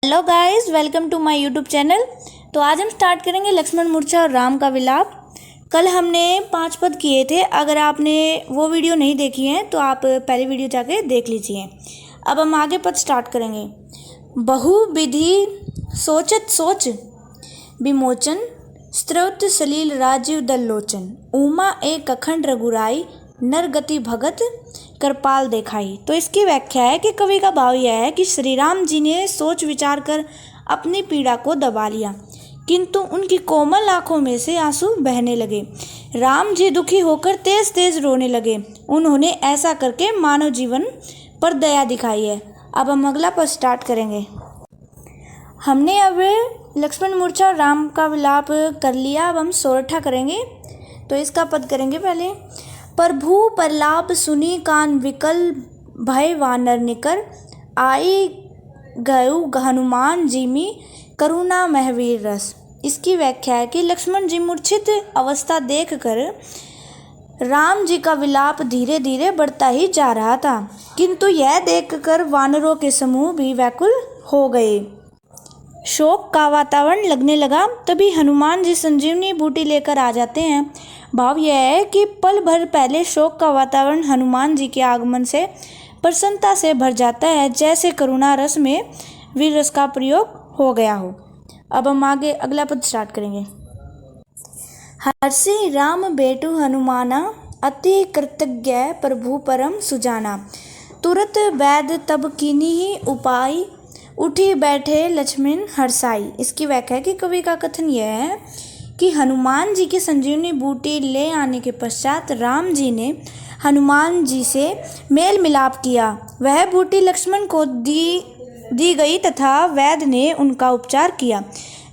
Hello guys, welcome to my YouTube channel. तो आज हम स्टार्ट करेंगे लक्ष्मण मूर्छा और राम का विलाप। कल हमने 5 पद किए थे। अगर आपने वो वीडियो नहीं देखी है तो आप पहली वीडियो जाके देख लीजिए। अब हम आगे पद स्टार्ट करेंगे। बहुविधि सोचत सोच विमोचन, स्त्रोत सलील राजीव दल लोचन, उमा एक अखंड रघुराई, नर गति भगत कृपाल देखाई। तो इसकी व्याख्या है कि कवि का भाव यह है कि श्री राम जी ने सोच विचार कर अपनी पीड़ा को दबा लिया, किंतु उनकी कोमल आंखों में से आंसू बहने लगे। राम जी दुखी होकर तेज तेज रोने लगे। उन्होंने ऐसा करके मानव जीवन पर दया दिखाई है। अब हम अगला पद स्टार्ट करेंगे। हमने अब लक्ष्मण मूर्छा और राम का विलाप कर लिया। अब हम सोरठा करेंगे। तो इसका पद करेंगे पहले। प्रभु प्रलाप सुनी कान विकल, भय वानर निकर, आई गयु हनुमान जी में करुणा महवीर रस। इसकी व्याख्या है कि लक्ष्मण जी मूर्छित अवस्था देखकर राम जी का विलाप धीरे धीरे बढ़ता ही जा रहा था, किंतु यह देखकर वानरों के समूह भी व्याकुल हो गए। शोक का वातावरण लगने लगा। तभी हनुमान जी संजीवनी बूटी लेकर आ जाते हैं। भाव यह है कि पल भर पहले शोक का वातावरण हनुमान जी के आगमन से प्रसन्नता से भर जाता है, जैसे करुणा रस में वीर रस का प्रयोग हो गया हो। अब हम आगे अगला पद स्टार्ट करेंगे। हर्षि राम बेटु हनुमाना, अति कृतज्ञ प्रभु परम सुजाना, तुरत वैद तब कीनी ही उपाय, उठी बैठे लक्ष्मण हर्षाई। इसकी व्याख्या है कि कवि का कथन यह है कि हनुमान जी की संजीवनी बूटी ले आने के पश्चात राम जी ने हनुमान जी से मेल मिलाप किया। वह बूटी लक्ष्मण को दी गई तथा वैद्य ने उनका उपचार किया।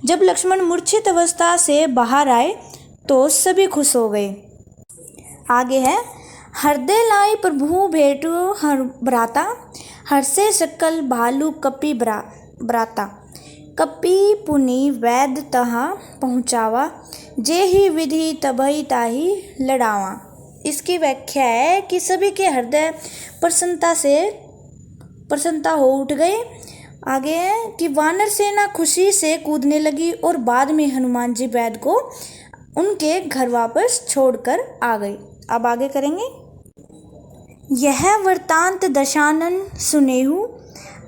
जब लक्ष्मण मूर्छित अवस्था से बाहर आए तो सभी खुश हो गए। आगे है, हृदय लाई प्रभु भेटु भ्राता, हर्षे सकल भालू कपि ब्राता, कपि पुनि वैद्य तहाँ पहुँचावा, जे ही विधि तबहि ताहि लड़ावा। इसकी व्याख्या है कि सभी के हृदय प्रसन्नता हो उठ गए। आगे है कि वानर सेना खुशी से कूदने लगी और बाद में हनुमान जी वैद्य को उनके घर वापस छोड़कर आ गई। अब आगे करेंगे। यह वृतांत दशानन सुनेहु,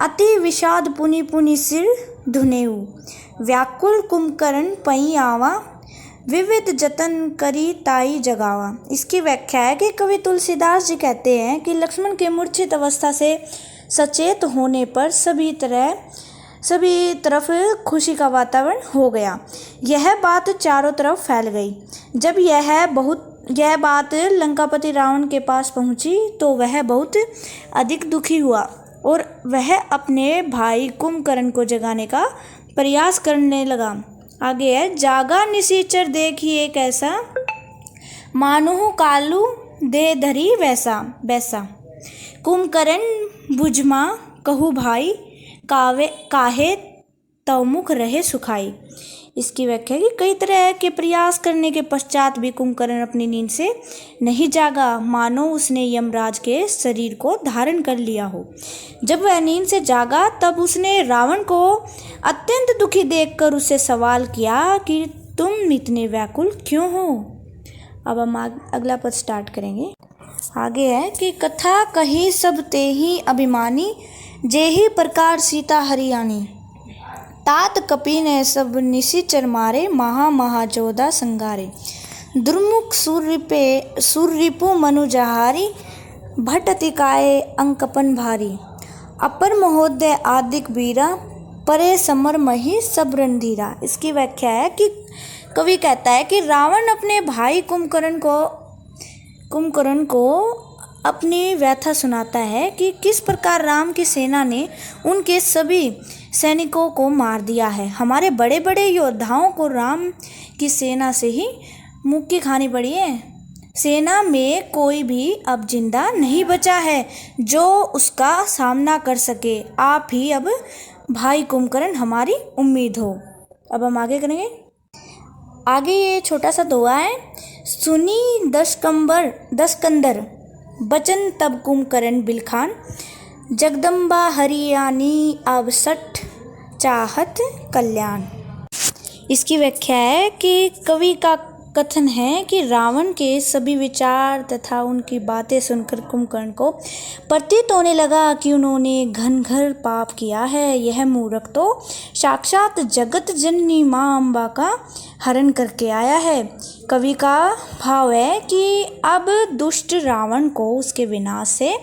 अति विषाद पुनि पुनि सिर धुनेहु, व्याकुल कुंभकर्ण पई आवा, विविध जतन करी ताई जगावा। इसकी व्याख्या है कि कवि तुलसीदास जी कहते हैं कि लक्ष्मण के मूर्छित अवस्था से सचेत होने पर सभी तरफ खुशी का वातावरण हो गया। यह बात चारों तरफ फैल गई। जब यह बात लंकापति रावण के पास पहुंची तो वह बहुत अधिक दुखी हुआ और वह अपने भाई कुंभकर्ण को जगाने का प्रयास करने लगा। आगे है, जागा निशाचर देखी एक ऐसा, मानोहु कालू दे धरी वैसा वैसा, कुंभकर्ण भुजमा कहू भाई, काहे तव मुख रहे सुखाई। इसकी व्याख्या कि कई तरह के प्रयास करने के पश्चात भी कुंभकर्ण अपनी नींद से नहीं जागा, मानो उसने यमराज के शरीर को धारण कर लिया हो। जब वह नींद से जागा तब उसने रावण को अत्यंत दुखी देखकर उससे सवाल किया कि तुम इतने व्याकुल क्यों हो। अब हम अगला पद स्टार्ट करेंगे। आगे है कि कथा कही सब ते ही अभिमानी, जेहि प्रकार सीता हरियाणी, तात कपि ने सब निशाचर मारे, महा जोधा संगारे, दुर्मुख सूर्यरिपु मनु जहारी, भट अतिकाय अंकपन भारी, अपर महोदय आदिक वीरा, परे समर मही सब रणधीरा। इसकी व्याख्या है कि कवि कहता है कि रावण अपने भाई कुंभकर्ण को अपनी व्यथा सुनाता है कि किस प्रकार राम की सेना ने उनके सभी सैनिकों को मार दिया है। हमारे बड़े बड़े योद्धाओं को राम की सेना से ही मुक्की खानी पड़ी है। सेना में कोई भी अब जिंदा नहीं बचा है जो उसका सामना कर सके। आप ही अब भाई कुंभकर्ण हमारी उम्मीद हो। अब हम आगे करेंगे। आगे ये छोटा सा दोहा है। सुनी दशकंदर बचन तब कुंभकर्ण बिलखान, जगदम्बा हरियाणी अब सठ चाहत कल्याण। इसकी व्याख्या है कि कवि का कथन है कि रावण के सभी विचार तथा उनकी बातें सुनकर कुंभकर्ण को प्रतीत होने लगा कि उन्होंने घनघोर पाप किया है। यह मूर्ख तो साक्षात जगत जननी माँ अम्बा का हरण करके आया है। कवि का भाव है कि अब दुष्ट रावण को उसके विनाश से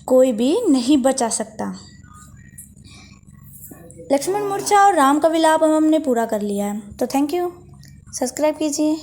कोई भी नहीं बचा सकता। लक्ष्मण मूर्छा और राम का विलाप हमने पूरा कर लिया है, तो थैंक यू। सब्सक्राइब कीजिए।